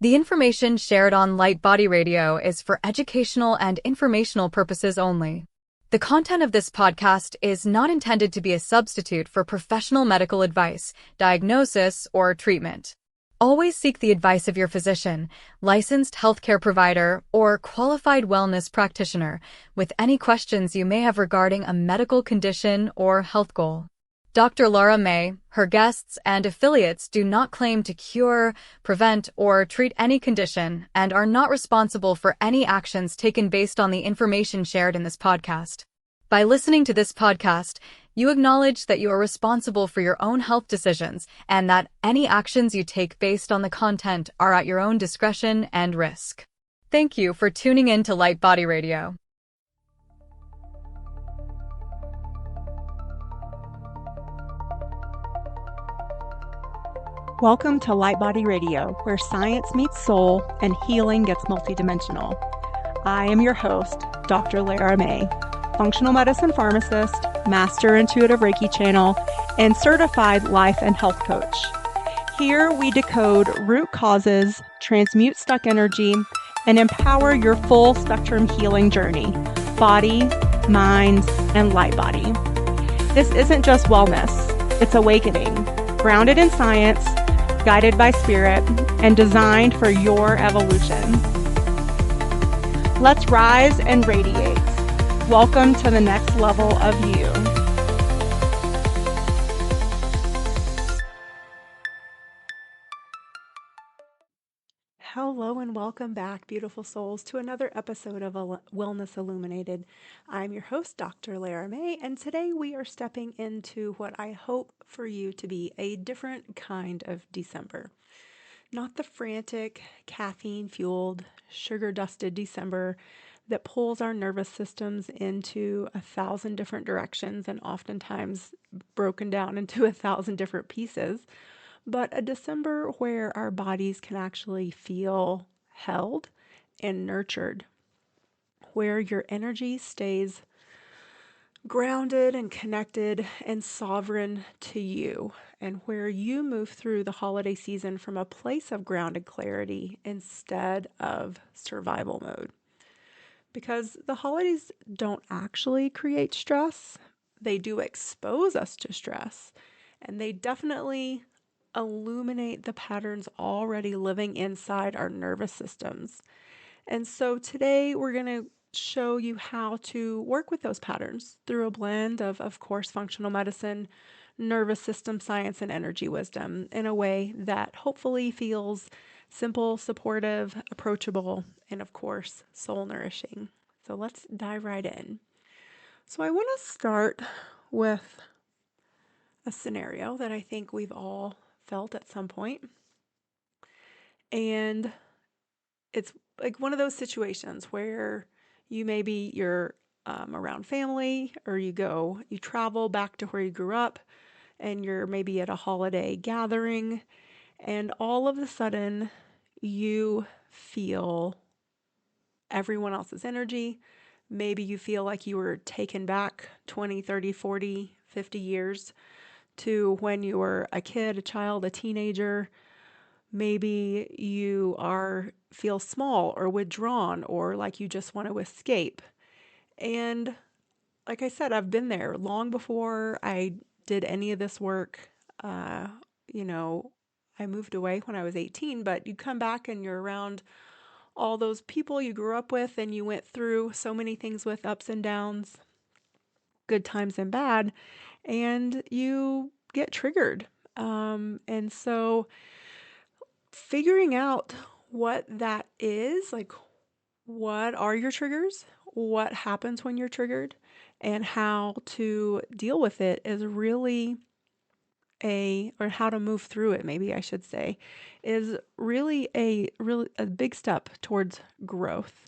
The information shared on Light Body Radio is for educational and informational purposes only. The content of this podcast is not intended to be a substitute for professional medical advice, diagnosis, or treatment. Always seek the advice of your physician, licensed healthcare provider, or qualified wellness practitioner with any questions you may have regarding a medical condition or health goal. Dr. Lara May, her guests, and affiliates do not claim to cure, prevent, or treat any condition and are not responsible for any actions taken based on the information shared in this podcast. By listening to this podcast, you acknowledge that you are responsible for your own health decisions and that any actions you take based on the content are at your own discretion and risk. Thank you for tuning in to Light Body Radio. Welcome to Light Body Radio, where science meets soul and healing gets multidimensional. I am your host, Dr. Lara May, functional medicine pharmacist, master intuitive Reiki channel, and certified life and health coach. Here we decode root causes, transmute stuck energy, and empower your full spectrum healing journey, body, mind, and light body. This isn't just wellness, it's awakening, grounded in science, guided by spirit, and designed for your evolution. Let's rise and radiate. Welcome to the next level of you. Hello and welcome back, beautiful souls, to another episode of Wellness Illuminated. I'm your host, Dr. Lara May, and today we are stepping into what I hope for you to be a different kind of December. Not the frantic, caffeine-fueled, sugar-dusted December that pulls our nervous systems into 1,000 different directions and oftentimes broken down into 1,000 different pieces, but a December where our bodies can actually feel held and nurtured, where your energy stays grounded and connected and sovereign to you, and where you move through the holiday season from a place of grounded clarity instead of survival mode. Because the holidays don't actually create stress, they do expose us to stress, and they definitely illuminate the patterns already living inside our nervous systems. And so today we're going to show you how to work with those patterns through a blend of course, functional medicine, nervous system science, and energy wisdom in a way that hopefully feels simple, supportive, approachable, and of course, soul nourishing. So let's dive right in. So I want to start with a scenario that I think we've all felt at some point. And it's like one of those situations where you're around family, or you travel back to where you grew up, and you're maybe at a holiday gathering, and all of a sudden you feel everyone else's energy. Maybe you feel like you were taken back 20, 30, 40, 50 years to when you were a kid, a child, a teenager. Maybe you feel small or withdrawn, or like you just want to escape. And like I said, I've been there long before I did any of this work. I moved away when I was 18, but you come back and you're around all those people you grew up with, and you went through so many things with ups and downs, good times and bad, and you get triggered. And so figuring out what that is, like, what are your triggers? What happens when you're triggered? And how to deal with it is really or how to move through it, maybe I should say, is really a big step towards growth.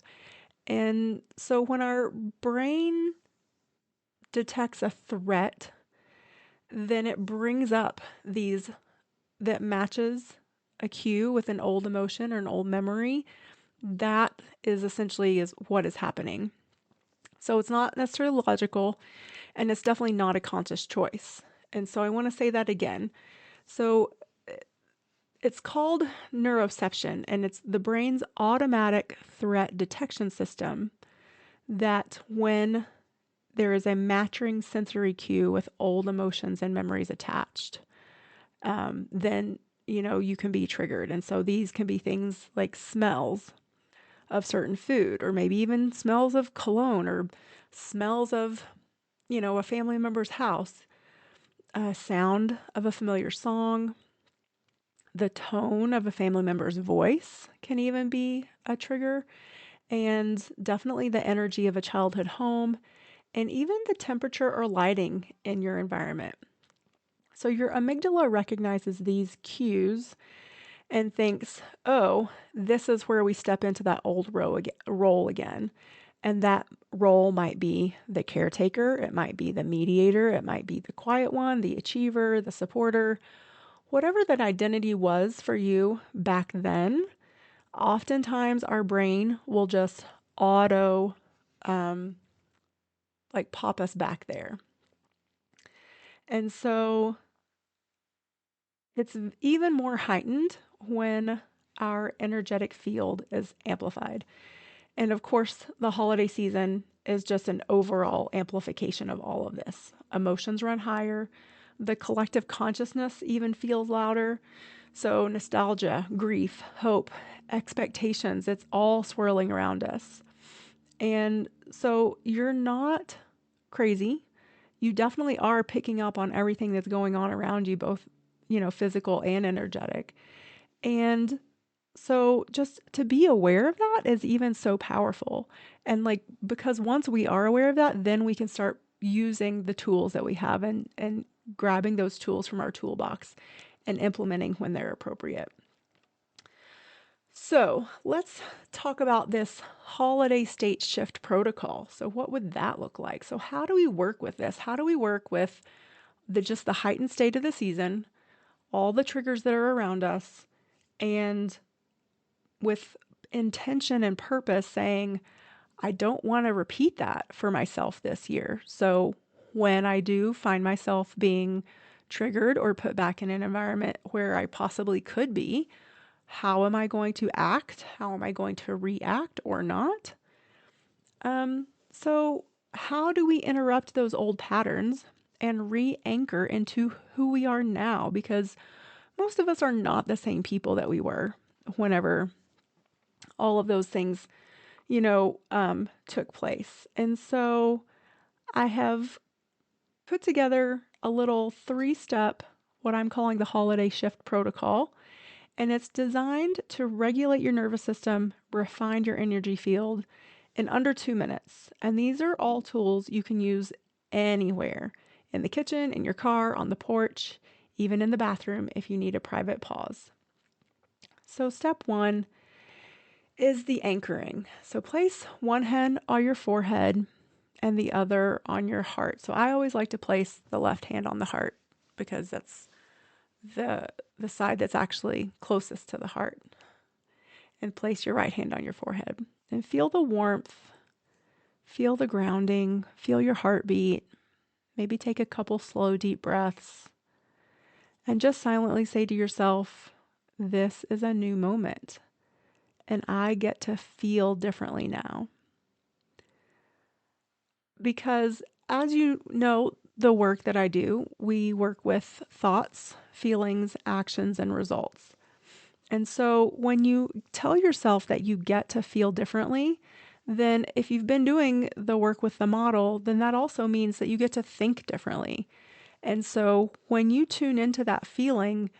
And so when our brain detects a threat, then it brings up these that matches a cue with an old emotion or an old memory. That is essentially what is happening. So it's not necessarily logical, and it's definitely not a conscious choice. And so I want to say that again. So It's called neuroception, and it's the brain's automatic threat detection system that when there is a matching sensory cue with old emotions and memories attached, then you can be triggered. And so these can be things like smells of certain food, or maybe even smells of cologne, or smells of a family member's house, a sound of a familiar song, the tone of a family member's voice can even be a trigger, and definitely the energy of a childhood home, and even the temperature or lighting in your environment. So your amygdala recognizes these cues and thinks, oh, this is where we step into that old role again. And that role might be the caretaker, it might be the mediator, it might be the quiet one, the achiever, the supporter. Whatever that identity was for you back then, oftentimes our brain will just auto pop us back there. And so it's even more heightened when our energetic field is amplified. And of course, the holiday season is just an overall amplification of all of this. Emotions run higher. The collective consciousness even feels louder. So nostalgia, grief, hope, expectations, it's all swirling around us. And so you're not crazy. You definitely are picking up on everything that's going on around you, both, physical and energetic. And so just to be aware of that is even so powerful. And because once we are aware of that, then we can start using the tools that we have and grabbing those tools from our toolbox and implementing when they're appropriate. So let's talk about this holiday state shift protocol. So what would that look like? So how do we work with this? How do we work with just the heightened state of the season, all the triggers that are around us, and with intention and purpose saying, I don't want to repeat that for myself this year. So when I do find myself being triggered or put back in an environment where I possibly could be, how am I going to act? How am I going to react or not? So how do we interrupt those old patterns and re-anchor into who we are now? Because most of us are not the same people that we were whenever all of those things, took place. And so I have put together a little 3-step, what I'm calling the holiday shift protocol. And it's designed to regulate your nervous system, refine your energy field in under 2 minutes. And these are all tools you can use anywhere, in the kitchen, in your car, on the porch, even in the bathroom if you need a private pause. So step 1 is the anchoring. So place one hand on your forehead and the other on your heart. So I always like to place the left hand on the heart because that's the side that's actually closest to the heart. And place your right hand on your forehead and feel the warmth, feel the grounding, feel your heartbeat. Maybe take a couple slow, deep breaths and just silently say to yourself, this is a new moment and I get to feel differently now. Because as you know, the work that I do, we work with thoughts, feelings, actions, and results. And so when you tell yourself that you get to feel differently, then if you've been doing the work with the model, then that also means that you get to think differently. And so when you tune into that feeling,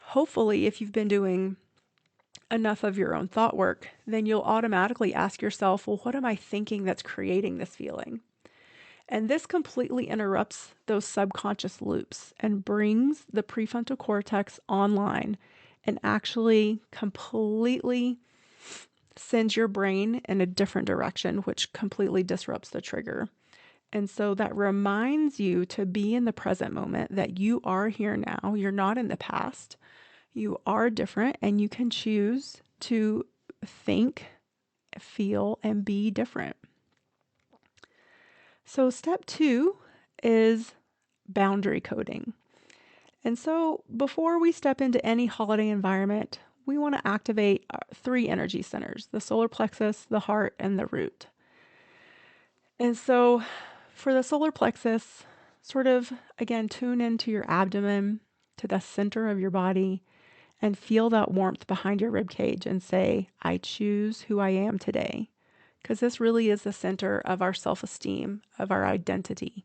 hopefully if you've been doing enough of your own thought work, then you'll automatically ask yourself, well, what am I thinking that's creating this feeling? And this completely interrupts those subconscious loops and brings the prefrontal cortex online and actually completely sends your brain in a different direction, which completely disrupts the trigger. And so that reminds you to be in the present moment, that you are here now. You're not in the past. You are different, and you can choose to think, feel, and be different. So step 2 is boundary coding. And so before we step into any holiday environment, we want to activate our 3 energy centers: the solar plexus, the heart, and the root. And so for the solar plexus, sort of again, tune into your abdomen, to the center of your body, and feel that warmth behind your rib cage and say, I choose who I am today. Because this really is the center of our self-esteem, of our identity.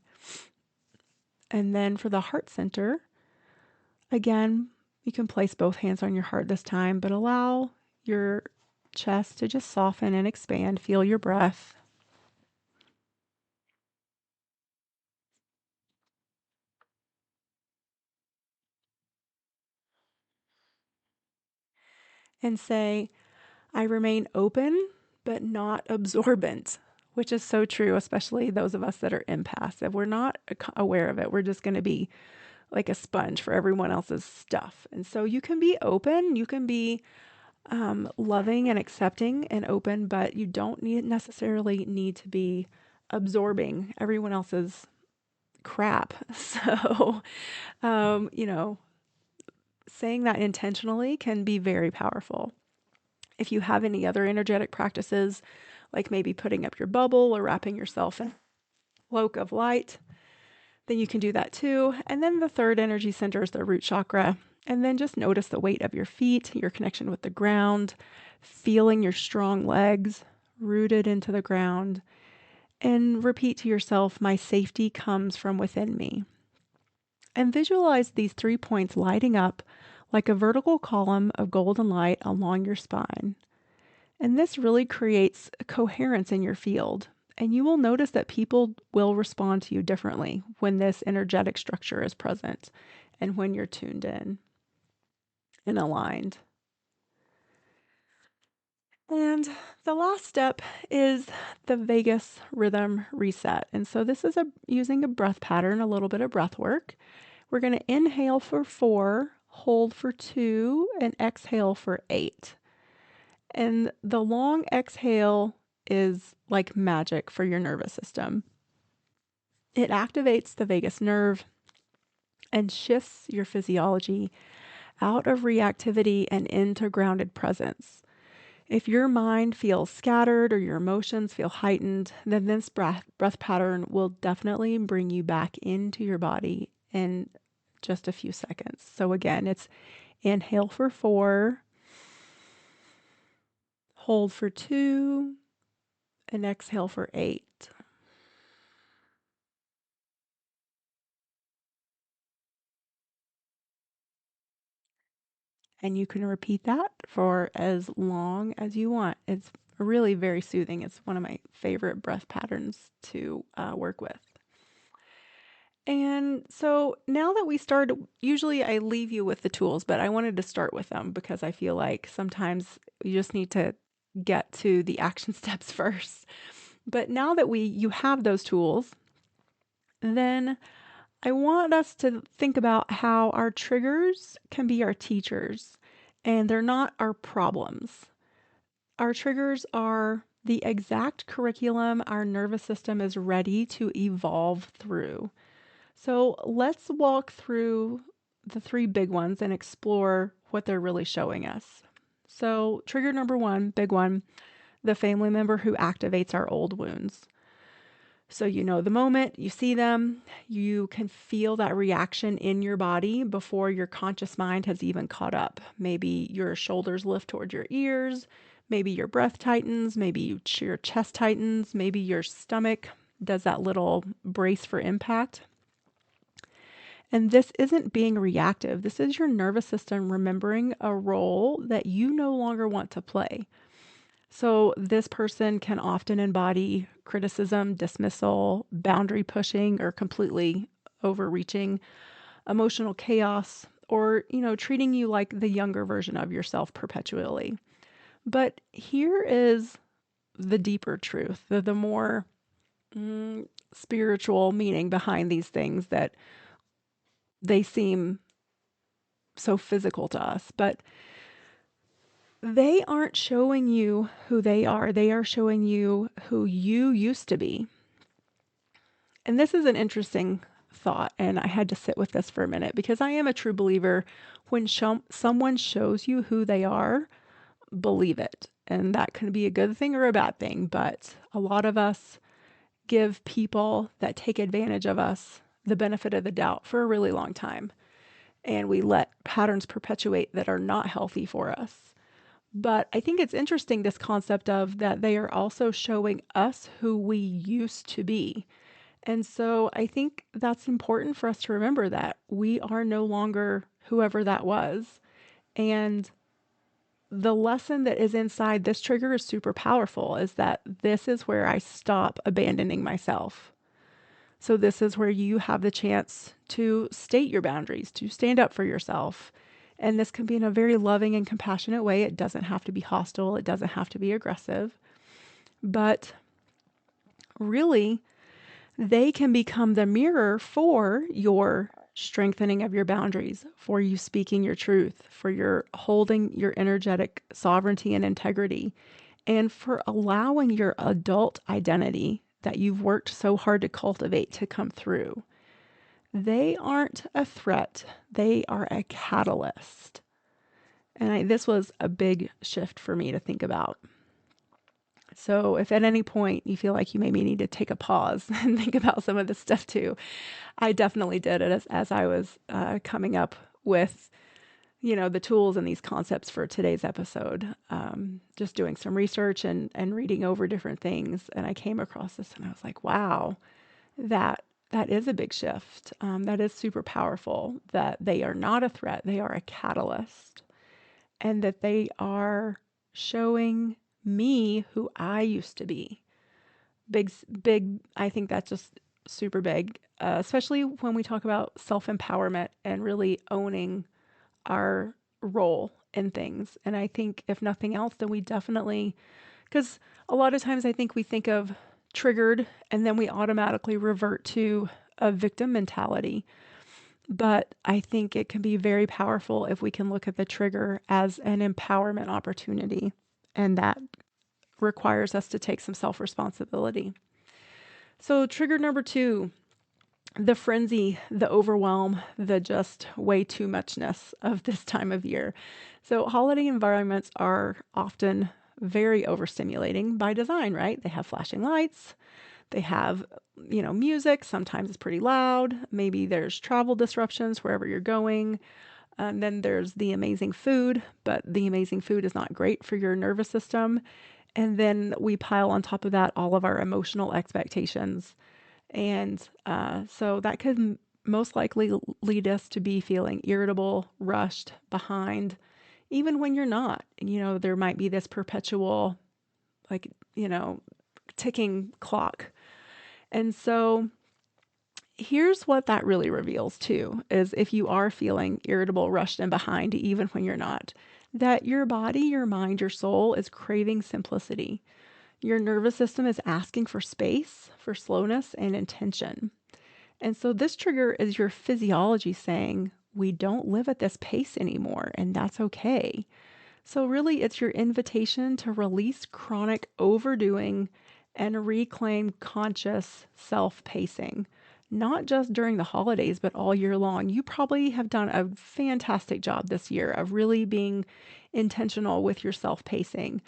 And then for the heart center, again, you can place both hands on your heart this time, but allow your chest to just soften and expand. Feel your breath. And say, I remain open, but not absorbent, which is so true, especially those of us that are empaths. If we're not aware of it, we're just going to be like a sponge for everyone else's stuff. And so you can be open, you can be loving and accepting and open, but you don't necessarily need to be absorbing everyone else's crap. So, you know, saying that intentionally can be very powerful. If you have any other energetic practices, like maybe putting up your bubble or wrapping yourself in a cloak of light, then you can do that too. And then the third energy center is the root chakra. And then just notice the weight of your feet, your connection with the ground, feeling your strong legs rooted into the ground. And repeat to yourself, my safety comes from within me. And visualize these 3 points lighting up like a vertical column of golden light along your spine. And this really creates a coherence in your field. And you will notice that people will respond to you differently when this energetic structure is present and when you're tuned in and aligned. And the last step is the vagus rhythm reset. And so this is using a breath pattern, a little bit of breath work. We're going to inhale for 4, hold for 2, and exhale for 8. And the long exhale is like magic for your nervous system. It activates the vagus nerve and shifts your physiology out of reactivity and into grounded presence. If your mind feels scattered or your emotions feel heightened, then this breath pattern will definitely bring you back into your body in just a few seconds. So again, it's inhale for 4, hold for 2, and exhale for 8. And you can repeat that for as long as you want. It's really very soothing. It's one of my favorite breath patterns to work with. And so now that we started, usually I leave you with the tools, but I wanted to start with them because I feel like sometimes you just need to get to the action steps first. But now that you have those tools, then I want us to think about how our triggers can be our teachers and they're not our problems. Our triggers are the exact curriculum our nervous system is ready to evolve through. So let's walk through the 3 big ones and explore what they're really showing us. So trigger number 1, big one, the family member who activates our old wounds. So you know the moment you see them, you can feel that reaction in your body before your conscious mind has even caught up. Maybe your shoulders lift toward your ears, maybe your breath tightens, maybe your chest tightens, maybe your stomach does that little brace for impact. And this isn't being reactive. This is your nervous system remembering a role that you no longer want to play. So this person can often embody criticism, dismissal, boundary pushing, or completely overreaching, emotional chaos, or, treating you like the younger version of yourself perpetually. But here is the deeper truth, the more spiritual meaning behind these things that they seem so physical to us, but they aren't showing you who they are. They are showing you who you used to be. And this is an interesting thought, and I had to sit with this for a minute because I am a true believer when someone shows you who they are, believe it. And that can be a good thing or a bad thing, but a lot of us give people that take advantage of us the benefit of the doubt for a really long time. And we let patterns perpetuate that are not healthy for us. But I think it's interesting, this concept of that they are also showing us who we used to be. And so I think that's important for us to remember that we are no longer whoever that was. And the lesson that is inside this trigger is super powerful, is that this is where I stop abandoning myself. So this is where you have the chance to state your boundaries, to stand up for yourself. And this can be in a very loving and compassionate way. It doesn't have to be hostile. It doesn't have to be aggressive. But really, they can become the mirror for your strengthening of your boundaries, for you speaking your truth, for your holding your energetic sovereignty and integrity, and for allowing your adult identity that you've worked so hard to cultivate to come through. They aren't a threat. They are a catalyst. And this was a big shift for me to think about. So if at any point you feel like you maybe need to take a pause and think about some of this stuff too, I definitely did it as I was coming up with, the tools and these concepts for today's episode. Just doing some research and reading over different things. And I came across this and I was like, wow, that is a big shift. That is super powerful, that they are not a threat. They are a catalyst, and that they are showing me who I used to be. Big, I think that's just super big, especially when we talk about self-empowerment and really owning our role in things. And I think if nothing else, then we definitely, because a lot of times I think we think of triggered and then we automatically revert to a victim mentality. But I think it can be very powerful if we can look at the trigger as an empowerment opportunity. And that requires us to take some self-responsibility. So trigger number 2, the frenzy, the overwhelm, the just way too muchness of this time of year. So holiday environments are often very overstimulating by design, right? They have flashing lights. They have, music. Sometimes it's pretty loud. Maybe there's travel disruptions wherever you're going. And then there's the amazing food, but the amazing food is not great for your nervous system. And then we pile on top of that all of our emotional expectations. And so that could most likely lead us to be feeling irritable, rushed, behind, even when you're not. There might be this perpetual, ticking clock. And so here's what that really reveals too, is if you are feeling irritable, rushed, and behind, even when you're not, that your body, your mind, your soul is craving simplicity. Your nervous system is asking for space, for slowness, and intention. And so this trigger is your physiology saying, we don't live at this pace anymore, and that's okay. So really, it's your invitation to release chronic overdoing and reclaim conscious self-pacing, not just during the holidays, but all year long. You probably have done a fantastic job this year of really being intentional with your self-pacing.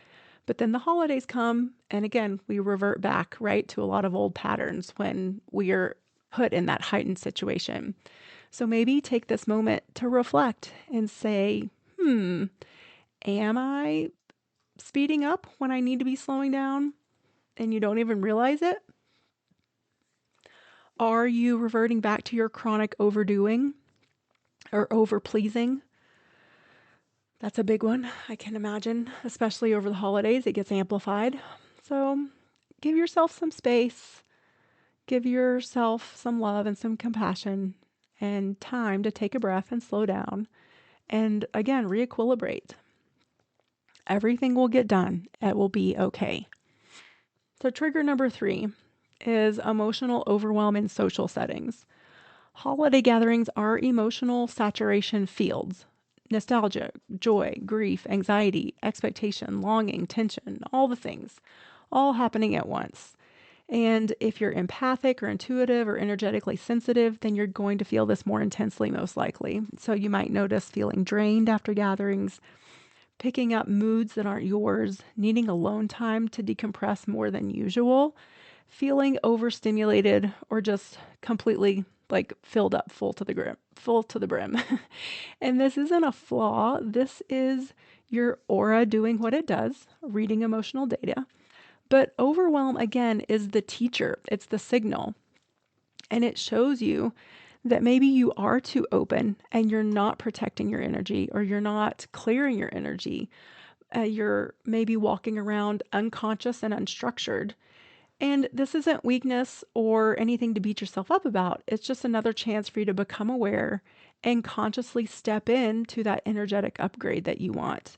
But then the holidays come, and again, we revert back, right, to a lot of old patterns when we are put in that heightened situation. So maybe take this moment to reflect and say, am I speeding up when I need to be slowing down and you don't even realize it? Are you reverting back to your chronic overdoing or overpleasing? That's a big one, I can imagine, especially over the holidays. It gets amplified. So give yourself some space. Give yourself some love and some compassion and time to take a breath and slow down. And again, re-equilibrate. Everything will get done. It will be okay. So trigger number 3 is emotional overwhelm in social settings. Holiday gatherings are emotional saturation fields. Nostalgia, joy, grief, anxiety, expectation, longing, tension, all the things, all happening at once. And if you're empathic or intuitive or energetically sensitive, then you're going to feel this more intensely, most likely. So you might notice feeling drained after gatherings, picking up moods that aren't yours, needing alone time to decompress more than usual, feeling overstimulated, or just completely like filled up full to the brim. And this isn't a flaw. This is your aura doing what it does, reading emotional data. But overwhelm, again, is the teacher. It's the signal. And it shows you that maybe you are too open and you're not protecting your energy, or you're not clearing your energy. You're maybe walking around unconscious and unstructured. And this isn't weakness or anything to beat yourself up about. It's just another chance for you to become aware and consciously step into that energetic upgrade that you want.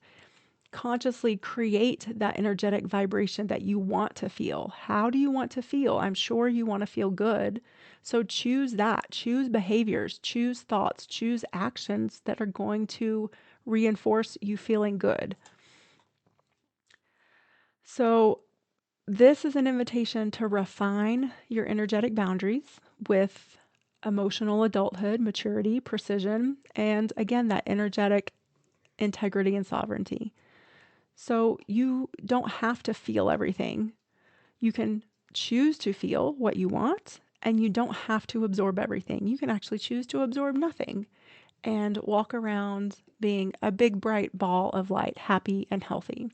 Consciously create that energetic vibration that you want to feel. How do you want to feel? I'm sure you want to feel good. So choose that. Choose behaviors, choose thoughts, choose actions that are going to reinforce you feeling good. So this is an invitation to refine your energetic boundaries with emotional adulthood, maturity, precision, and again, that energetic integrity and sovereignty. So you don't have to feel everything. You can choose to feel what you want, and you don't have to absorb everything. You can actually choose to absorb nothing and walk around being a big, bright ball of light, happy and healthy.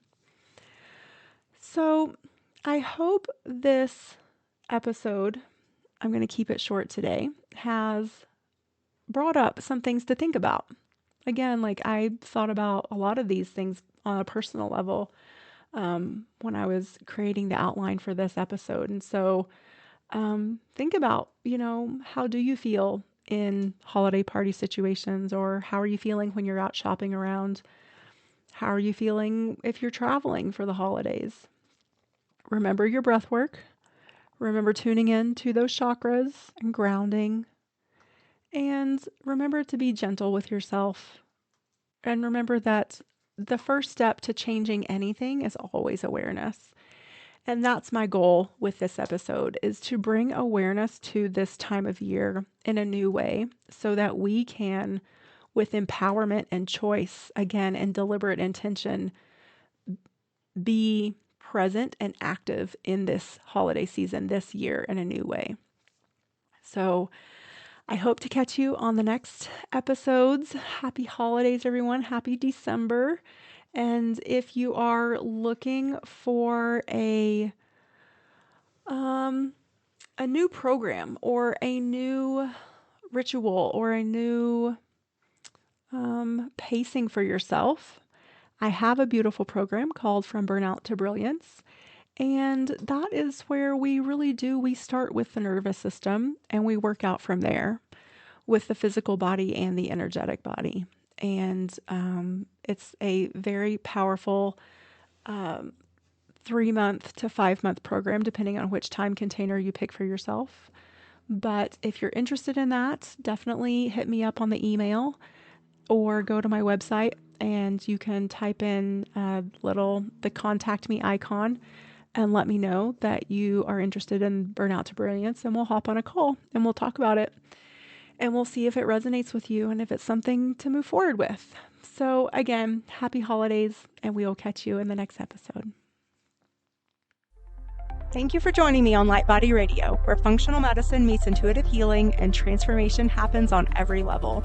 So I hope this episode, I'm going to keep it short today, has brought up some things to think about. Again, like I thought about a lot of these things on a personal level when I was creating the outline for this episode. And so think about, how do you feel in holiday party situations, or how are you feeling when you're out shopping around? How are you feeling if you're traveling for the holidays? Remember your breath work. Remember tuning in to those chakras and grounding. And remember to be gentle with yourself. And remember that the first step to changing anything is always awareness. And that's my goal with this episode, is to bring awareness to this time of year in a new way so that we can, with empowerment and choice, again, and deliberate intention, be present and active in this holiday season this year in a new way. So I hope to catch you on the next episodes. Happy holidays, everyone. Happy December. And if you are looking for a new program or a new ritual or a new pacing for yourself, I have a beautiful program called From Burnout to Brilliance. And that is where we start with the nervous system and we work out from there with the physical body and the energetic body. And it's a very powerful 3-month to 5-month program, depending on which time container you pick for yourself. But if you're interested in that, definitely hit me up on the email or go to my website and you can type in the contact me icon and let me know that you are interested in Burnout to Brilliance, and we'll hop on a call and we'll talk about it. And we'll see if it resonates with you and if it's something to move forward with. So again, happy holidays, and we will catch you in the next episode. Thank you for joining me on Light Body Radio, where functional medicine meets intuitive healing and transformation happens on every level.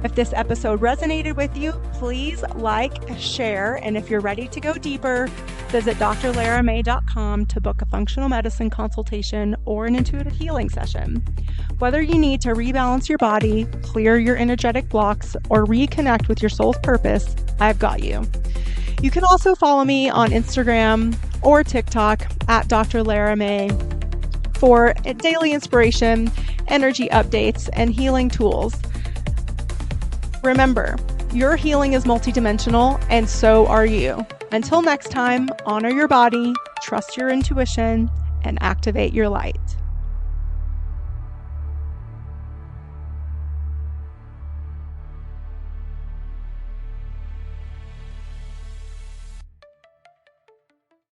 If this episode resonated with you, please like, share, and if you're ready to go deeper, visit drlaramay.com to book a functional medicine consultation or an intuitive healing session. Whether you need to rebalance your body, clear your energetic blocks, or reconnect with your soul's purpose, I've got you. You can also follow me on Instagram or TikTok at Dr. Lara May for daily inspiration, energy updates, and healing tools. Remember, your healing is multidimensional, and so are you. Until next time, honor your body, trust your intuition, and activate your light.